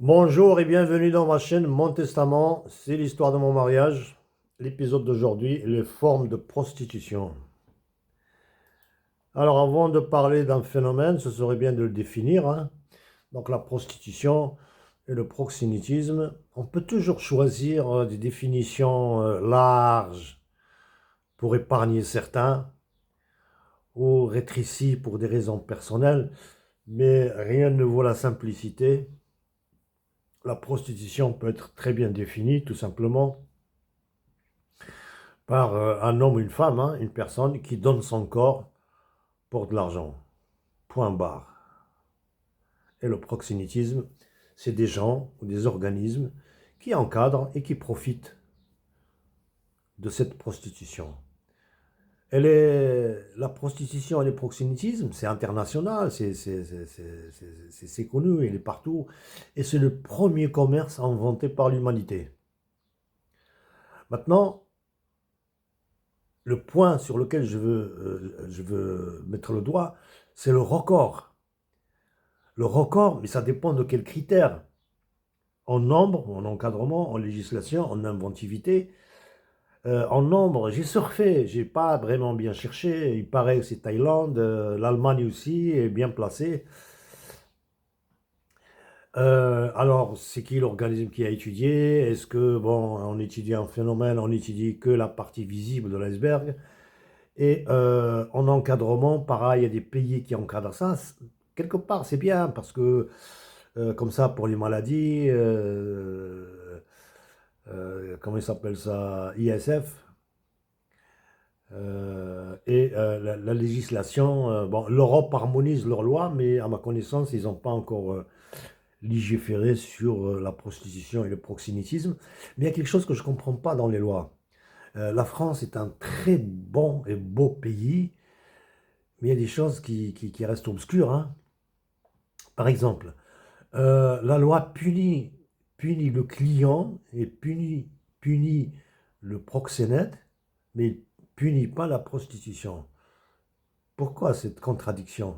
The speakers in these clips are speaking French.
Bonjour et bienvenue dans ma chaîne Mon Testament, c'est l'histoire de mon mariage. L'épisode d'aujourd'hui, les formes de prostitution. Alors avant de parler d'un phénomène, ce serait bien de le définir, hein. Donc la prostitution et le proxénétisme, on peut toujours choisir des définitions larges pour épargner certains ou rétrécies pour des raisons personnelles, mais rien ne vaut la simplicité. La prostitution peut être très bien définie, tout simplement par un homme ou une femme, hein, une personne qui donne son corps pour de l'argent. Point barre. Et le proxénétisme, c'est des gens ou des organismes qui encadrent et qui profitent de cette prostitution. La prostitution et le proxénétisme, c'est international, c'est connu, il est partout. Et c'est le premier commerce inventé par l'humanité. Maintenant, le point sur lequel je veux mettre le doigt, c'est le record. Le record, mais ça dépend de quels critères. En nombre, en encadrement, en législation, en inventivité. En nombre, j'ai surfé, j'ai pas vraiment bien cherché. Il paraît que c'est Thaïlande, l'Allemagne aussi est bien placée. Alors, c'est qui l'organisme qui a étudié? Est-ce que, bon, on étudie un phénomène, on étudie que la partie visible de l'iceberg? Et en encadrement, pareil, il y a des pays qui encadrent ça. Quelque part, c'est bien parce que, comme ça, pour les maladies, comment il s'appelle ça? ISF. La législation, bon, l'Europe harmonise leurs lois, mais à ma connaissance, ils n'ont pas encore légiféré sur la prostitution et le proxénétisme. Mais il y a quelque chose que je ne comprends pas dans les lois. La France est un très bon et beau pays, mais il y a des choses qui restent obscures, hein. Par exemple, la loi punit le client et punit le proxénète, mais il punit pas la prostitution. Pourquoi cette contradiction?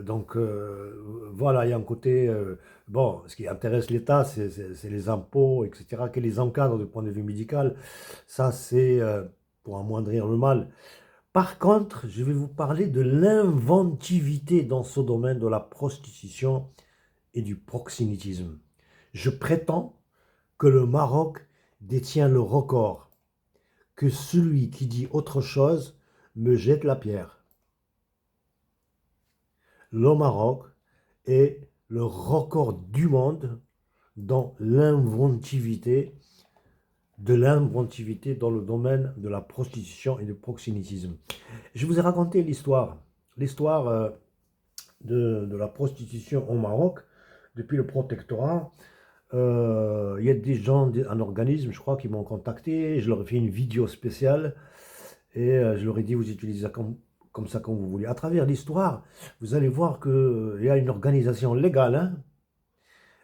Donc voilà, il y a un côté, bon, ce qui intéresse l'État, c'est les impôts, etc., qui les encadrent du point de vue médical. Ça, c'est pour amoindrir le mal. Par contre, je vais vous parler de l'inventivité dans ce domaine de la prostitution et du proxénétisme. Je prétends que le Maroc détient le record, que celui qui dit autre chose me jette la pierre. Le Maroc est le record du monde dans l'inventivité dans le domaine de la prostitution et du proxénétisme. Je vous ai raconté l'histoire de la prostitution au Maroc depuis le protectorat. Il y a des gens, un organisme, je crois, qui m'ont contacté. Je leur ai fait une vidéo spéciale et je leur ai dit, vous utilisez ça comme ça comme vous voulez. À travers l'histoire, vous allez voir qu'il y a une organisation légale, hein,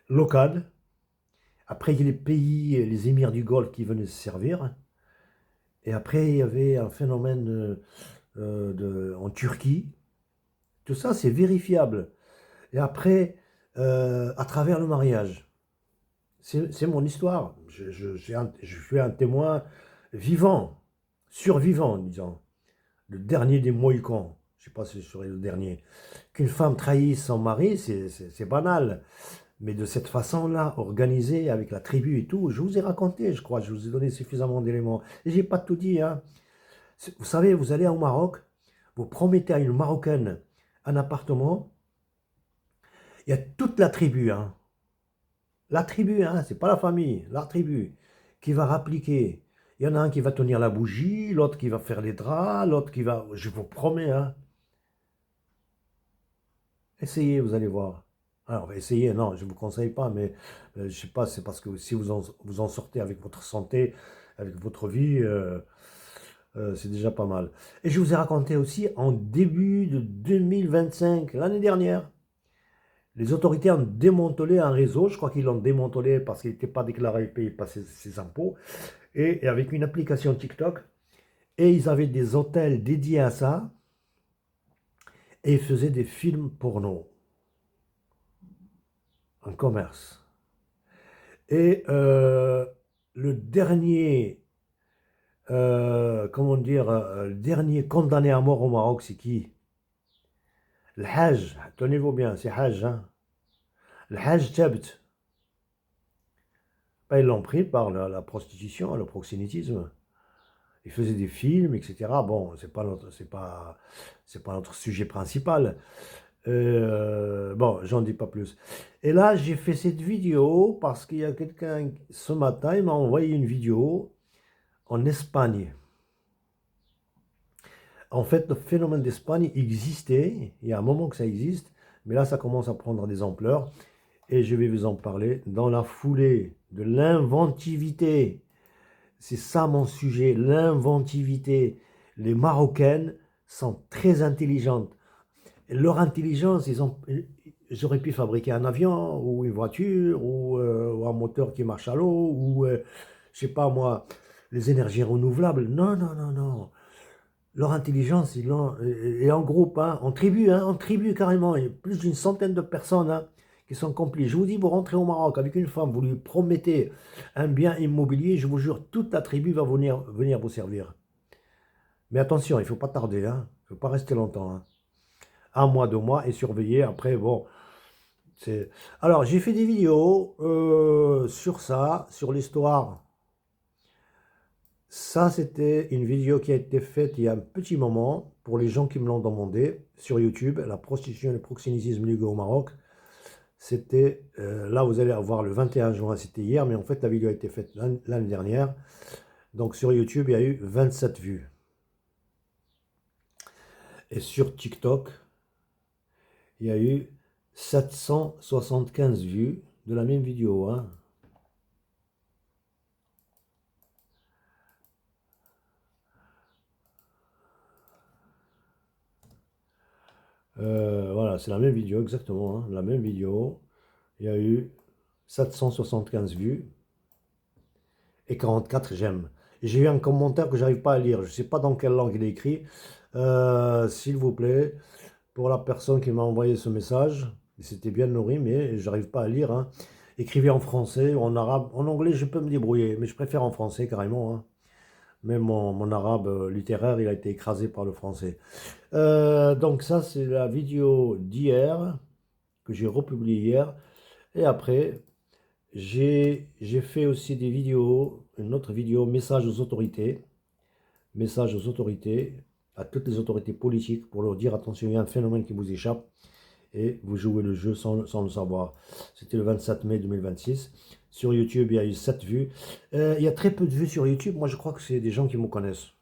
locale. Après, il y a les pays, les émirs du Golfe qui venaient se servir. Et après, il y avait un phénomène en Turquie. Tout ça, c'est vérifiable. Et après, à travers le mariage. C'est mon histoire. Je suis un témoin vivant, survivant, disons. Le dernier des Mohicans. Je ne sais pas si je serai le dernier. Qu'une femme trahisse son mari, c'est banal. Mais de cette façon-là, organisée avec la tribu et tout, je vous ai raconté, je crois, je vous ai donné suffisamment d'éléments. Et j'ai pas tout dit, hein. Vous savez, vous allez au Maroc, vous promettez à une Marocaine un appartement, il y a toute la tribu, hein. La tribu, hein, c'est pas la famille, la tribu, qui va rappliquer. Il y en a un qui va tenir la bougie, l'autre qui va faire les draps, l'autre qui va... Je vous promets, hein. Essayez, vous allez voir. Alors, essayez, non, je ne vous conseille pas, mais je ne sais pas, c'est parce que si vous en sortez avec votre santé, avec votre vie, c'est déjà pas mal. Et je vous ai raconté aussi, en début de 2025, l'année dernière, les autorités ont démantelé un réseau, je crois qu'ils l'ont démantelé parce qu'il n'était pas déclaré et payé pas ses impôts, et avec une application TikTok, et ils avaient des hôtels dédiés à ça, et ils faisaient des films porno. en commerce. Et le dernier, comment dire, le dernier condamné à mort au Maroc, c'est qui? Le Hajj, tenez-vous bien, c'est Hajj, hein? Le Hajj Tabt. Ben, ils l'ont pris par la prostitution, le proxénétisme. Il faisait des films, etc. Bon, c'est pas notre sujet principal. Bon, j'en dis pas plus. Et là, j'ai fait cette vidéo parce qu'il y a quelqu'un, ce matin, il m'a envoyé une vidéo en Espagne. En fait, le phénomène d'Espagne existait, il y a un moment que ça existe, mais là, ça commence à prendre des ampleurs et je vais vous en parler dans la foulée de l'inventivité. C'est ça mon sujet, l'inventivité. Les Marocaines sont très intelligentes. Leur intelligence, ils auraient pu fabriquer un avion ou une voiture ou un moteur qui marche à l'eau ou, je sais pas moi, les énergies renouvelables. Non, non, non, non. Leur intelligence, ils l'ont, et en groupe, hein, en tribu carrément. Il y a plus d'une centaine de personnes hein, qui sont complices. Je vous dis, vous rentrez au Maroc avec une femme, vous lui promettez un bien immobilier, je vous jure, toute la tribu va venir vous servir. Mais attention, il ne faut pas tarder, hein. Il ne faut pas rester longtemps. Hein. Un mois, 2 mois et surveiller. Après, bon, c'est... Alors, j'ai fait des vidéos sur ça, sur l'histoire. Ça, c'était une vidéo qui a été faite il y a un petit moment pour les gens qui me l'ont demandé sur YouTube, la prostitution et le proxénétisme légal au Maroc. C'était, là vous allez voir le 21 juin, c'était hier, mais en fait la vidéo a été faite l'année dernière. Donc sur YouTube, il y a eu 27 vues. Et sur TikTok, il y a eu 775 vues de la même vidéo. Hein. Voilà, c'est la même vidéo exactement, hein, la même vidéo. Il y a eu 775 vues et 44 j'aime. Et j'ai eu un commentaire que j'arrive pas à lire. Je ne sais pas dans quelle langue il est écrit. S'il vous plaît, pour la personne qui m'a envoyé ce message, c'était bien nourri, mais j'arrive pas à lire. Hein. Écrivez en français ou en arabe. En anglais, je peux me débrouiller, mais je préfère en français carrément. Hein. Même mon arabe littéraire, il a été écrasé par le français. Donc ça, c'est la vidéo d'hier, que j'ai republiée hier. Et après, j'ai fait aussi des vidéos, une autre vidéo, message aux autorités, à toutes les autorités politiques, pour leur dire, attention, il y a un phénomène qui vous échappe, et vous jouez le jeu sans le savoir. C'était le 27 mai 2026. Sur YouTube, il y a eu 7 vues. Il y a très peu de vues sur YouTube. Moi, je crois que c'est des gens qui me connaissent.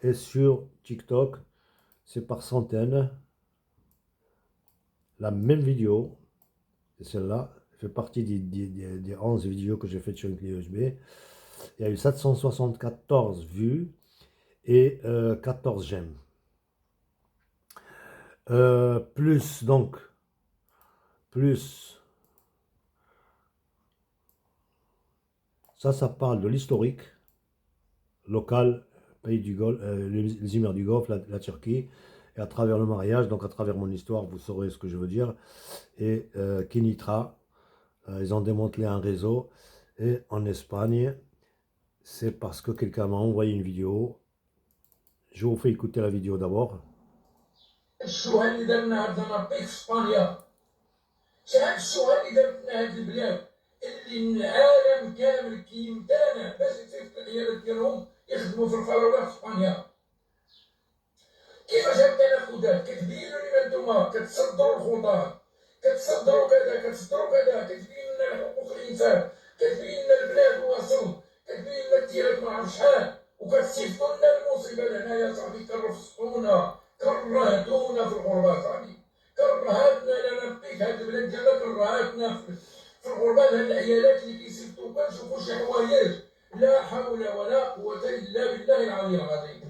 Et sur TikTok, c'est par centaines. La même vidéo, et celle-là, fait partie des 11 vidéos que j'ai faites sur une clé USB. Il y a eu 774 vues et 14 j'aime. Plus, donc, plus, ça parle de l'historique local, pays du Golfe, les Émirats du Golfe, la Turquie, et à travers le mariage, donc à travers mon histoire, vous saurez ce que je veux dire. Et Kenitra, ils ont démantelé un réseau. Et en Espagne, c'est parce que quelqu'un m'a envoyé une vidéo. Je vous fais écouter la vidéo d'abord. شحال الشهرة اللي درت لنا هاد البلاد اللي العالم كامل كيمتانع باش يصيفطوا العيالات ديالهم يخدموا في الفراولة في اسبانيا. كيفاش هاد التناقضات كتبينوا لنا نتوما كتصدروا الخضار كتصدروا كذا كتصدروا كذا كتبين لنا حقوق الانسان كتبين لنا البلاد وصل كتبين لنا الديرات ما عرف شحال وكتصيفطوا لنا المصيبة لهنا يا صاحبي كرفصونا كرهتونا في الغربة صاحبي. كرهتنا لا نبيك هاد البلاد ديالنا كرهتنا في الغربة هاد العيالات اللي كيصيفطوا كنشوفوا شي حوايج لا حول ولا قوة إلا بالله العلي العظيم.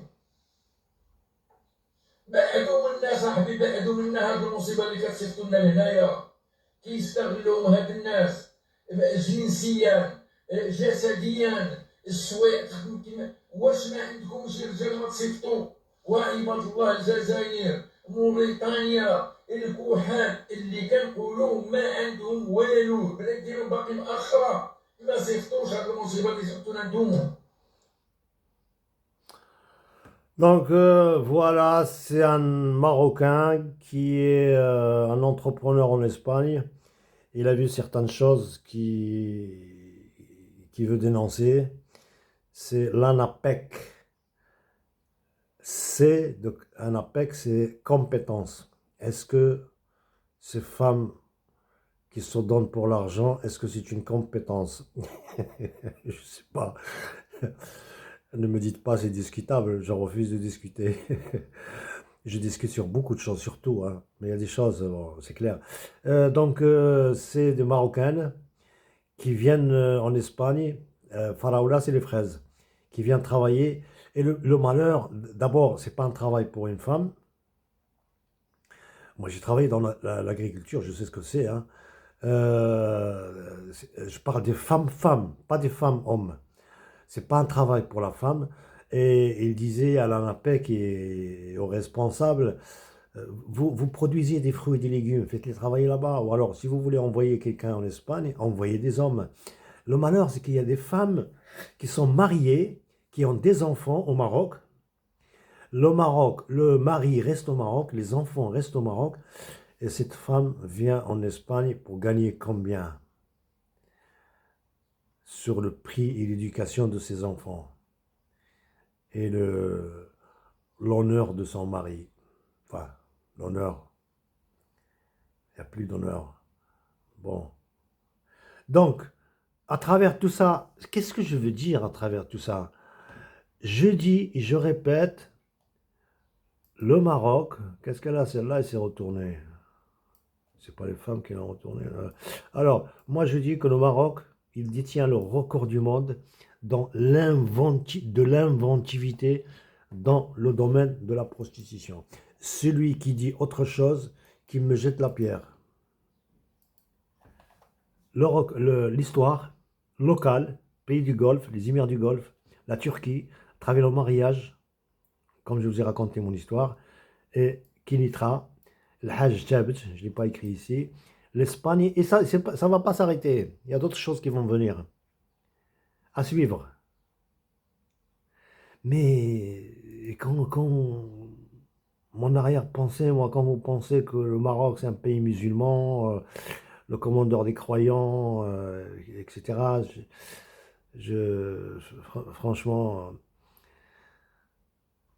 بعدوا منا صاحبي بعدوا منا هاد المصيبة اللي كتصيفطوا لنا لهنايا كيستغلوهم هاد الناس جنسيا جسديا السواق واش ما عندكمش رجال ما تصيفطوا وعباد الله الجزائر موريتانيا الكوهات اللي كنقولوا ما عندهم والو، بلا يديروا باقي مأخرة، ما صيفطوش هاد المصيبة اللي صيفطونا نتوما. Donc voilà, c'est un Marocain qui est un entrepreneur en Espagne. Il a vu certaines choses qui veut dénoncer. C'est l'ANAPEC. ANAPEC, c'est compétence. Est-ce que ces femmes qui se donnent pour l'argent, est-ce que c'est une compétence? Je sais pas. Ne me dites pas c'est discutable, je refuse de discuter. Je discute sur beaucoup de choses, surtout, hein, mais il y a des choses, bon, c'est clair. C'est des Marocaines qui viennent en Espagne. Faraoula, c'est les fraises, qui viennent travailler. Et le malheur, d'abord, c'est pas un travail pour une femme. Moi, j'ai travaillé dans l'agriculture, je sais ce que c'est, hein. Je parle des femmes-femmes, pas des femmes-hommes. C'est pas un travail pour la femme. Et il disait à l'ANAPEC et aux responsables, vous produisez des fruits et des légumes, faites-les travailler là-bas. Ou alors, si vous voulez envoyer quelqu'un en Espagne, envoyez des hommes. Le malheur, c'est qu'il y a des femmes qui sont mariées, qui ont des enfants au Maroc. Le Maroc, le mari reste au Maroc, les enfants restent au Maroc. Et cette femme vient en Espagne pour gagner combien? Sur le prix et l'éducation de ses enfants et l'honneur de son mari. Enfin, l'honneur, il n'y a plus d'honneur. Bon. Donc, à travers tout ça, qu'est-ce que je veux dire à travers tout ça? Je dis et je répète, le Maroc, qu'est-ce qu'elle a celle-là? Elle s'est retournée. C'est pas les femmes qui l'ont retournée. Alors, moi je dis que le Maroc, il détient le record du monde dans l'inventivité dans le domaine de la prostitution. Celui qui dit autre chose, qui me jette la pierre. L'histoire locale, pays du Golfe, les Émirats du Golfe, la Turquie, à travers le mariage, comme je vous ai raconté mon histoire, et Kinitra, le Hajj Thabit, je ne l'ai pas écrit ici, l'Espagne, et ça ne va pas s'arrêter. Il y a d'autres choses qui vont venir à suivre. Mais quand mon arrière-pensée, moi, quand vous pensez que le Maroc, c'est un pays musulman, le commandeur des croyants, etc., franchement,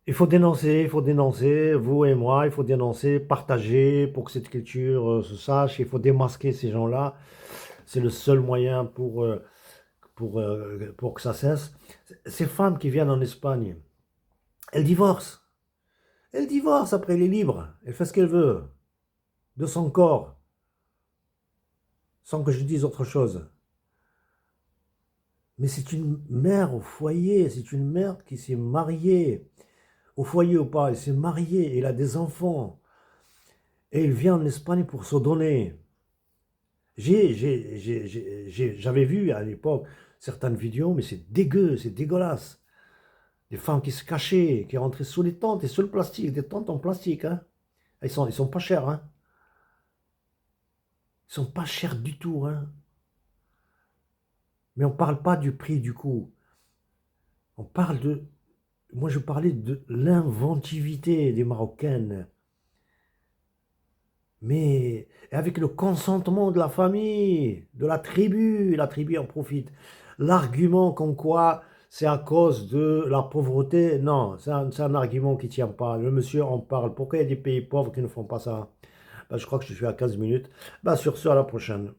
il faut dénoncer, vous et moi, il faut dénoncer, partager pour que cette culture se sache, il faut démasquer ces gens-là. C'est le seul moyen pour que ça cesse. Ces femmes qui viennent en Espagne, elles divorcent. Elle divorce après, elle est libre. Elle fait ce qu'elle veut de son corps, sans que je dise autre chose. Mais c'est une mère au foyer, c'est une mère qui s'est mariée, au foyer ou pas, elle s'est mariée, elle a des enfants. Et elle vient en Espagne pour se donner. J'avais vu à l'époque certaines vidéos, mais c'est dégueu, c'est dégueulasse. Des femmes qui se cachaient, qui rentraient sous les tentes et sous le plastique, des tentes en plastique. Hein. Ils sont pas chers. Hein. Ils sont pas chers du tout. Hein. Mais on ne parle pas du prix du coup. On parle de... Moi, je parlais de l'inventivité des Marocaines. Mais avec le consentement de la famille, de la tribu en profite. L'argument comme quoi c'est à cause de la pauvreté, non, c'est un argument qui ne tient pas. Le monsieur en parle. Pourquoi il y a des pays pauvres qui ne font pas ça? Ben, je crois que je suis à 15 minutes. Ben, sur ce, à la prochaine.